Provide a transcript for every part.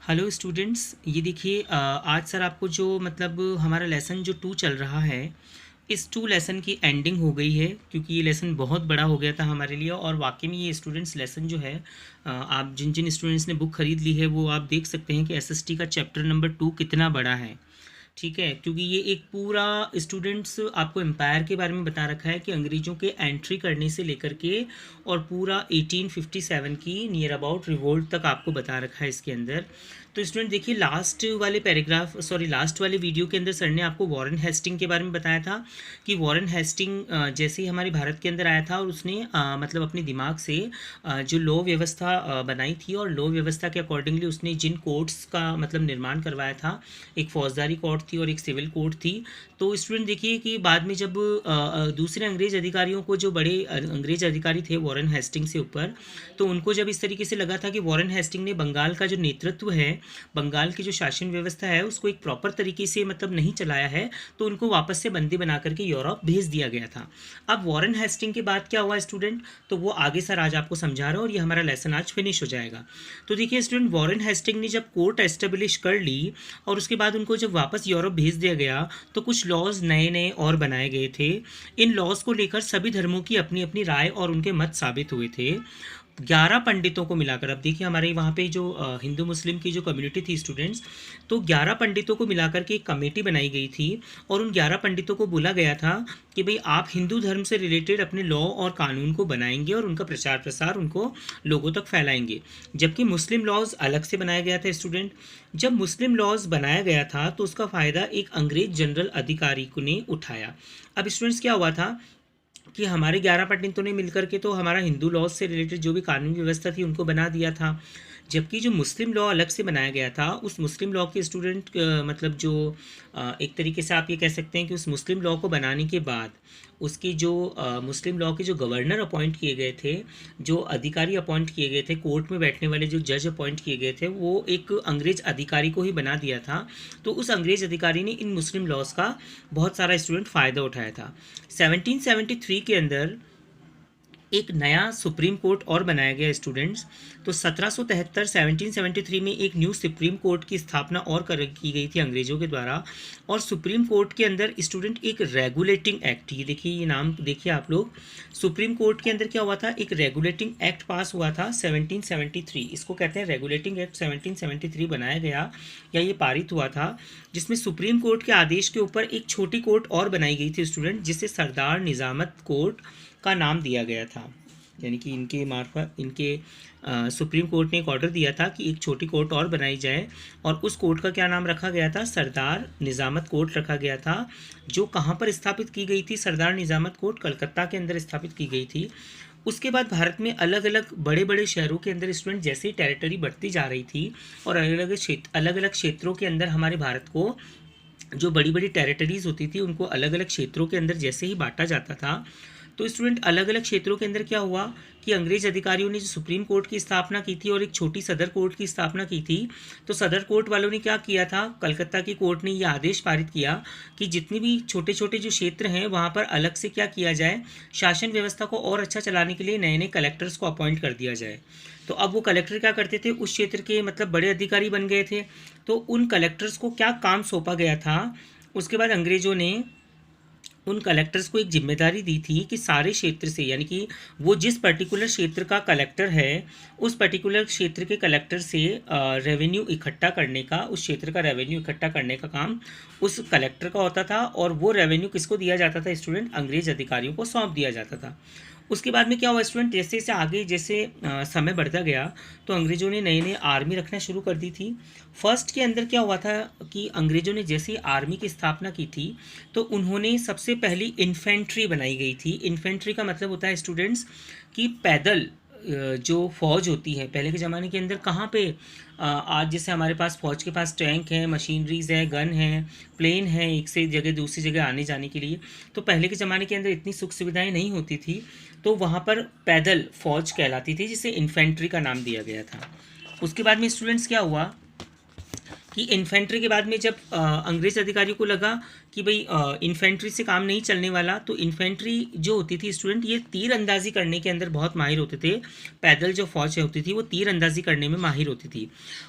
Hello students, ये देखिए आज सर आपको जो मतलब हमारा लेसन जो 2 चल रहा है, इस 2 लेसन की एंडिंग हो गई है क्योंकि ये लेसन बहुत बड़ा हो गया था हमारे लिए। और वाकई में ये स्टूडेंट्स लेसन जो है, आप जिन जिन स्टूडेंट्स ने बुक ख़रीद ली है वो आप देख सकते हैं कि एसएसटी का चैप्टर नंबर 2 कितना बड़ा है। ठीक है, क्योंकि ये एक पूरा स्टूडेंट्स आपको एम्पायर के बारे में बता रखा है कि अंग्रेज़ों के एंट्री करने से लेकर के और पूरा 1857 की नियर अबाउट रिवोल्ट तक आपको बता रखा है इसके अंदर। तो स्टूडेंट देखिए, लास्ट वाले वीडियो के अंदर सर ने आपको वॉरेन हेस्टिंग के बारे में बताया था कि वॉरेन हेस्टिंग जैसे ही हमारे भारत के अंदर आया था और उसने मतलब अपने दिमाग से जो लॉ व्यवस्था बनाई थी और लॉ व्यवस्था के अकॉर्डिंगली उसने जिन कोर्ट्स का मतलब निर्माण करवाया था, एक फौजदारी कोर्ट थी और एक सिविल कोर्ट थी। तो स्टूडेंट देखिए कि बाद में जब दूसरे अंग्रेज अधिकारियों को, जो बड़े अंग्रेज अधिकारी थे वॉरेन हेस्टिंग से ऊपर, तो उनको जब इस तरीके से लगा था कि वॉरेन हेस्टिंग ने बंगाल का जो नेतृत्व है, बंगाल की जो शासन व्यवस्था है उसको एक प्रॉपर तरीके से मतलब नहीं चलाया है, तो उनको वापस से बंदी बना करके यूरोप भेज दिया गया था। अब वॉरेन हेस्टिंग के बाद क्या हुआ स्टूडेंट, तो वो आगे सर आज आपको समझा रहा हूँ और ये हमारा लेसन आज फिनिश हो जाएगा। तो देखिए स्टूडेंट, वॉरेन हेस्टिंग ने जब कोर्ट एस्टेब्लिश कर ली और उसके बाद उनको जब वापस यूरोप भेज दिया गया, तो कुछ लॉज नए नए और बनाए गए थे। इन लॉज को लेकर सभी धर्मों की अपनी अपनी राय और उनके मत साबित हुए थे। 11 पंडितों को मिलाकर, अब देखिए हमारे वहाँ पे जो हिंदू मुस्लिम की जो कम्युनिटी थी स्टूडेंट्स, तो 11 पंडितों को मिलाकर के एक कमेटी बनाई गई थी और उन 11 पंडितों को बोला गया था कि भाई आप हिंदू धर्म से रिलेटेड अपने लॉ और कानून को बनाएंगे और उनका प्रचार प्रसार उनको लोगों तक फैलाएंगे। जबकि मुस्लिम लॉज अलग से बनाया गया था स्टूडेंट। जब मुस्लिम लॉज बनाया गया था तो उसका फ़ायदा एक अंग्रेज जनरल अधिकारी ने उठाया। अब स्टूडेंट्स क्या हुआ था कि हमारे 11 पंडितों ने मिलकर के तो हमारा हिंदू लॉज से रिलेटेड जो भी कानूनी व्यवस्था थी उनको बना दिया था। जबकि जो मुस्लिम लॉ अलग से बनाया गया था, उस मुस्लिम लॉ के स्टूडेंट मतलब जो एक तरीके से आप ये कह सकते हैं कि उस मुस्लिम लॉ को बनाने के बाद उसकी जो मुस्लिम लॉ के जो गवर्नर अपॉइंट किए गए थे, जो अधिकारी अपॉइंट किए गए थे, कोर्ट में बैठने वाले जो जज अपॉइंट किए गए थे, वो एक अंग्रेज अधिकारी को ही बना दिया था। तो उस अंग्रेज अधिकारी ने इन मुस्लिम लॉज का बहुत सारा स्टूडेंट फ़ायदा उठाया था। 1773 के अंदर एक नया सुप्रीम कोर्ट और बनाया गया स्टूडेंट्स। तो 1773 में एक न्यू सुप्रीम कोर्ट की स्थापना और की गई थी अंग्रेजों के द्वारा। और सुप्रीम कोर्ट के अंदर स्टूडेंट एक रेगुलेटिंग एक्ट, ये देखिए, ये नाम देखिए आप लोग, सुप्रीम कोर्ट के अंदर क्या हुआ था, एक रेगुलेटिंग एक्ट पास हुआ था 1773, इसको कहते हैं रेगुलेटिंग एक्ट 1773 बनाया गया या ये पारित हुआ था, जिसमें सुप्रीम कोर्ट के आदेश के ऊपर एक छोटी कोर्ट और बनाई गई थी स्टूडेंट, जिसे सरदार निजामत कोर्ट का नाम दिया गया था। यानी कि इनके मार्फत इनके सुप्रीम कोर्ट ने एक ऑर्डर दिया था कि एक छोटी कोर्ट और बनाई जाए और उस कोर्ट का क्या नाम रखा गया था, सरदार निजामत कोर्ट रखा गया था। जो कहाँ पर स्थापित की गई थी, सरदार निजामत कोर्ट कलकत्ता के अंदर स्थापित की गई थी। उसके बाद भारत में अलग अलग बड़े बड़े शहरों के अंदर स्टूडेंट जैसे ही टेरिटरी बढ़ती जा रही थी और अलग अलग क्षेत्रों के अंदर हमारे भारत को जो बड़ी बड़ी टेरिटरीज़ होती थी उनको अलग अलग क्षेत्रों के अंदर जैसे ही बांटा जाता था, तो स्टूडेंट अलग अलग क्षेत्रों के अंदर क्या हुआ कि अंग्रेज अधिकारियों ने जो सुप्रीम कोर्ट की स्थापना की थी और एक छोटी सदर कोर्ट की स्थापना की थी, तो सदर कोर्ट वालों ने क्या किया था, कलकत्ता की कोर्ट ने यह आदेश पारित किया कि जितनी भी छोटे छोटे जो क्षेत्र हैं वहाँ पर अलग से क्या किया जाए, शासन व्यवस्था को और अच्छा चलाने के लिए नए नए कलेक्टर्स को अपॉइंट कर दिया जाए। तो अब वो कलेक्टर क्या करते थे, उस क्षेत्र के मतलब बड़े अधिकारी बन गए थे। तो उन कलेक्टर्स को क्या काम सौंपा गया था, उसके बाद अंग्रेज़ों ने उन कलेक्टर्स को एक जिम्मेदारी दी थी कि सारे क्षेत्र से, यानी कि वो जिस पर्टिकुलर क्षेत्र का कलेक्टर है उस पर्टिकुलर क्षेत्र के कलेक्टर से रेवेन्यू इकट्ठा करने का, उस क्षेत्र का रेवेन्यू इकट्ठा करने का काम उस कलेक्टर का होता था। और वो रेवेन्यू किसको दिया जाता था स्टूडेंट, अंग्रेज अधिकारियों को सौंप दिया जाता था। उसके बाद में क्या हुआ स्टूडेंट, जैसे जैसे आगे जैसे समय बढ़ता गया तो अंग्रेज़ों ने नई नई आर्मी रखना शुरू कर दी थी। फर्स्ट के अंदर क्या हुआ था कि अंग्रेज़ों ने जैसे ही आर्मी की स्थापना की थी तो उन्होंने सबसे पहली इन्फेंट्री बनाई गई थी। इन्फेंट्री का मतलब होता है स्टूडेंट्स कि पैदल जो फ़ौज होती है पहले के ज़माने के अंदर, कहाँ पे आज जैसे हमारे पास फ़ौज के पास टैंक है, मशीनरीज़ है, गन है, प्लेन है एक से जगह दूसरी जगह आने जाने के लिए, तो पहले के ज़माने के अंदर इतनी सुख सुविधाएं नहीं होती थी, तो वहाँ पर पैदल फ़ौज कहलाती थी जिसे इन्फेंट्री का नाम दिया गया था। उसके बाद में स्टूडेंट्स क्या हुआ कि इन्फेंट्री के बाद में जब अंग्रेज़ अधिकारियों को लगा कि भाई इन्फेंट्री से काम नहीं चलने वाला, तो इन्फेंट्री जो होती थी स्टूडेंट, ये तीर अंदाज़ी करने के अंदर बहुत माहिर होते थे। पैदल जो फौज होती थी वो तीर अंदाज़ी करने में माहिर होती थी।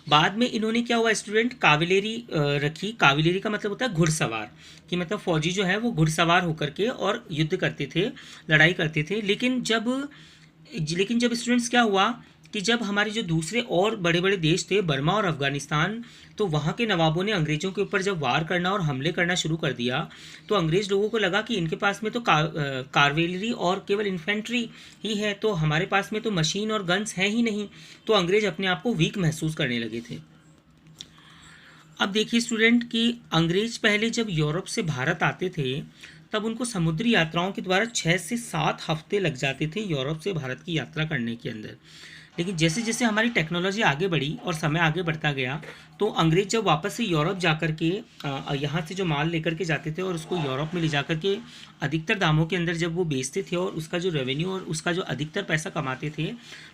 बाद में इन्होंने क्या हुआ स्टूडेंट, काविलेरी रखी। काविलेरी का मतलब होता है घुड़सवार, कि मतलब फौजी जो है वो घुड़सवार होकर के और युद्ध करते थे, लड़ाई करते थे। लेकिन जब स्टूडेंट्स क्या हुआ कि जब हमारे जो दूसरे और बड़े बड़े देश थे, बर्मा और अफ़गानिस्तान, तो वहाँ के नवाबों ने अंग्रेज़ों के ऊपर जब वार करना और हमले करना शुरू कर दिया, तो अंग्रेज़ लोगों को लगा कि इनके पास में तो कार्वेलरी और केवल इन्फेंट्री ही है, तो हमारे पास में तो मशीन और गन्स हैं ही नहीं। तो अंग्रेज़ अपने आप को वीक महसूस करने लगे थे। अब देखिए स्टूडेंट कि अंग्रेज़ पहले जब यूरोप से भारत आते थे, तब उनको समुद्री यात्राओं के द्वारा 6 से 7 हफ्ते लग जाते थे यूरोप से भारत की यात्रा करने के अंदर। लेकिन जैसे जैसे हमारी टेक्नोलॉजी आगे बढ़ी और समय आगे बढ़ता गया, तो अंग्रेज़ जब वापस से यूरोप जा कर के यहाँ से जो माल लेकर के जाते थे और उसको यूरोप में ले जा कर के अधिकतर दामों के अंदर जब वो बेचते थे और उसका जो रेवेन्यू और उसका जो अधिकतर पैसा कमाते थे,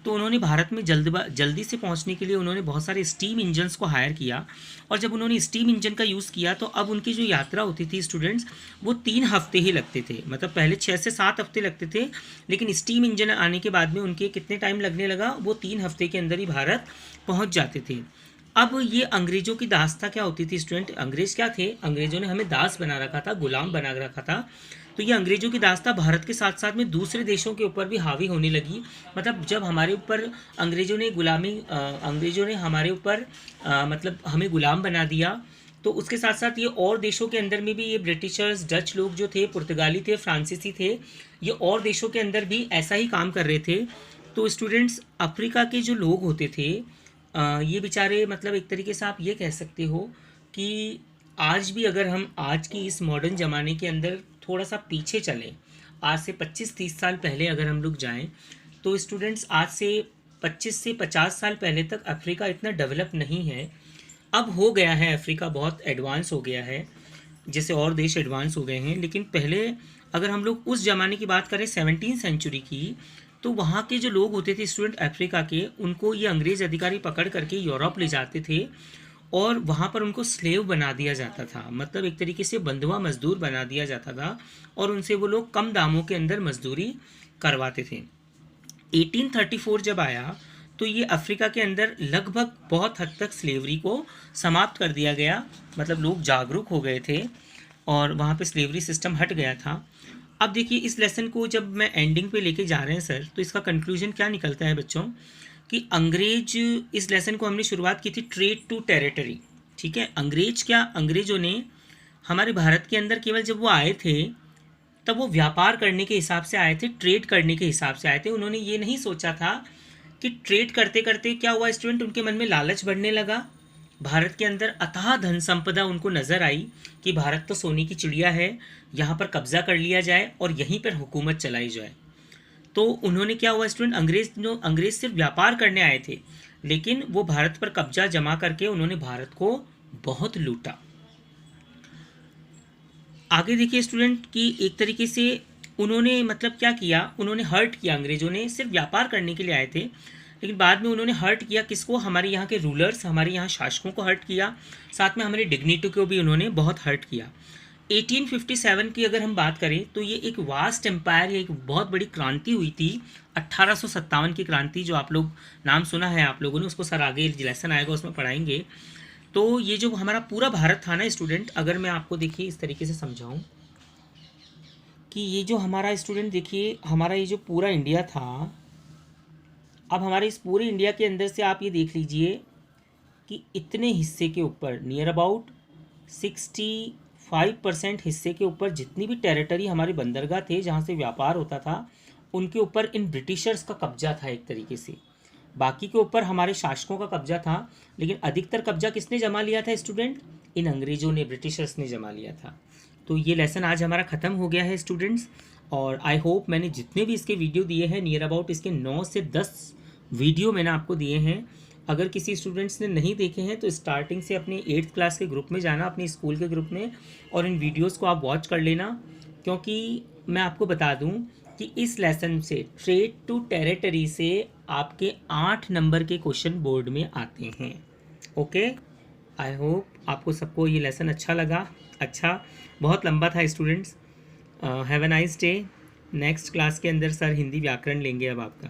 तो उन्होंने भारत में जल्दी से पहुँचने के लिए उन्होंने बहुत सारे स्टीम इंजन्स को हायर किया। और जब उन्होंने स्टीम इंजन का यूज़ किया, तो अब उनकी जो यात्रा होती थी स्टूडेंट्स, वो 3 हफ्ते ही लगते थे। मतलब पहले 6 से 7 हफ्ते लगते थे, लेकिन स्टीम इंजन आने के बाद में उनके कितने टाइम लगने लगा, वो 3 हफ्ते के अंदर ही भारत पहुंच जाते थे। अब ये अंग्रेज़ों की दास्ता क्या होती थी स्टूडेंट, अंग्रेज़ क्या थे, अंग्रेज़ों ने हमें दास बना रखा था, गुलाम बना रखा था। तो ये अंग्रेज़ों की दास्ता भारत के साथ साथ में दूसरे देशों के ऊपर भी हावी होने लगी। मतलब जब हमारे ऊपर अंग्रेज़ों ने हमारे ऊपर मतलब हमें गुलाम बना दिया, तो उसके साथ साथ ये और देशों के अंदर में भी ये ब्रिटिशर्स, डच लोग जो थे, पुर्तगाली थे, फ्रांसीसी थे, ये और देशों के अंदर भी ऐसा ही काम कर रहे थे। तो स्टूडेंट्स, अफ्रीका के जो लोग होते थे, ये बेचारे, मतलब एक तरीके से आप ये कह सकते हो कि आज भी अगर हम आज की इस मॉडर्न ज़माने के अंदर थोड़ा सा पीछे चलें, आज से 25-30 साल पहले अगर हम लोग जाएं, तो स्टूडेंट्स आज से 25 से 50 साल पहले तक अफ्रीका इतना डेवलप नहीं है। अब हो गया है, अफ्रीका बहुत एडवांस हो गया है, जैसे और देश एडवांस हो गए हैं। लेकिन पहले अगर हम लोग उस ज़माने की बात करें 17वीं सेंचुरी की, तो वहाँ के जो लोग होते थे स्टूडेंट अफ्रीका के, उनको ये अंग्रेज़ अधिकारी पकड़ करके यूरोप ले जाते थे और वहाँ पर उनको स्लेव बना दिया जाता था। मतलब एक तरीके से बंधुआ मजदूर बना दिया जाता था और उनसे वो लोग कम दामों के अंदर मजदूरी करवाते थे। 1834 जब आया, तो ये अफ्रीका के अंदर लगभग बहुत हद तक स्लेवरी को समाप्त कर दिया गया। मतलब लोग जागरूक हो गए थे और वहाँ पे स्लेवरी सिस्टम हट गया था। अब देखिए, इस लेसन को जब मैं एंडिंग पे लेके जा रहे हैं सर, तो इसका कंक्लूजन क्या निकलता है बच्चों, कि इस लेसन को हमने शुरुआत की थी ट्रेड टू टेरिटरी। ठीक है, अंग्रेज़ों ने हमारे भारत के अंदर केवल जब वो आए थे, तब वो व्यापार करने के हिसाब से आए थे, ट्रेड करने के हिसाब से आए थे। उन्होंने ये नहीं सोचा था कि ट्रेड करते करते क्या हुआ स्टूडेंट, उनके मन में लालच बढ़ने लगा। भारत के अंदर अथाह धन संपदा उनको नज़र आई कि भारत तो सोने की चिड़िया है, यहाँ पर कब्जा कर लिया जाए और यहीं पर हुकूमत चलाई जाए। तो उन्होंने क्या हुआ स्टूडेंट, अंग्रेज़ सिर्फ व्यापार करने आए थे, लेकिन वो भारत पर कब्जा जमा करके उन्होंने भारत को बहुत लूटा। आगे देखिए स्टूडेंट कि एक तरीके से उन्होंने मतलब क्या किया, उन्होंने हर्ट किया। अंग्रेज़ों ने सिर्फ व्यापार करने के लिए आए थे, लेकिन बाद में उन्होंने हर्ट किया किसको, हमारे यहाँ के रूलर्स, हमारे यहाँ शासकों को हर्ट किया, साथ में हमारी डिग्निटी को भी उन्होंने बहुत हर्ट किया। 1857 की अगर हम बात करें, तो ये एक वास्ट एम्पायर, एक बहुत बड़ी क्रांति हुई थी। 1857 की क्रांति, जो आप लोग नाम सुना है आप लोगों ने, उसको सर आगे लेसन आएगा उसमें पढ़ाएंगे। तो ये जो हमारा पूरा भारत था ना स्टूडेंट, अगर मैं आपको देखिए इस तरीके से समझाऊं कि ये जो हमारा स्टूडेंट देखिए, हमारा ये जो पूरा इंडिया था, अब हमारे इस पूरे इंडिया के अंदर से आप ये देख लीजिए कि इतने हिस्से के ऊपर, नियर अबाउट 65% हिस्से के ऊपर जितनी भी टेरिटरी हमारे बंदरगाह थे जहाँ से व्यापार होता था, उनके ऊपर इन ब्रिटिशर्स का कब्जा था एक तरीके से। बाकी के ऊपर हमारे शासकों का कब्जा था, लेकिन अधिकतर कब्जा किसने जमा लिया था स्टूडेंट, इन अंग्रेज़ों ने, ब्रिटिशर्स ने जमा लिया था। तो ये लेसन आज हमारा ख़त्म हो गया है स्टूडेंट्स, और आई होप मैंने जितने भी इसके वीडियो दिए हैं, नियर अबाउट इसके 9 से 10 वीडियो मैंने आपको दिए हैं। अगर किसी स्टूडेंट्स ने नहीं देखे हैं तो स्टार्टिंग से अपने 8th क्लास के ग्रुप में जाना, अपने स्कूल के ग्रुप में, और इन वीडियोस को आप वॉच कर लेना, क्योंकि मैं आपको बता दूं कि इस लेसन से, ट्रेड टू टेरिटरी से, आपके 8 नंबर के क्वेश्चन बोर्ड में आते हैं। ओके। आई होप आपको सबको ये लेसन अच्छा लगा। अच्छा, बहुत लंबा था students. Have a nice day. Next class के अंदर सर हिंदी व्याकरण लेंगे अब आपका।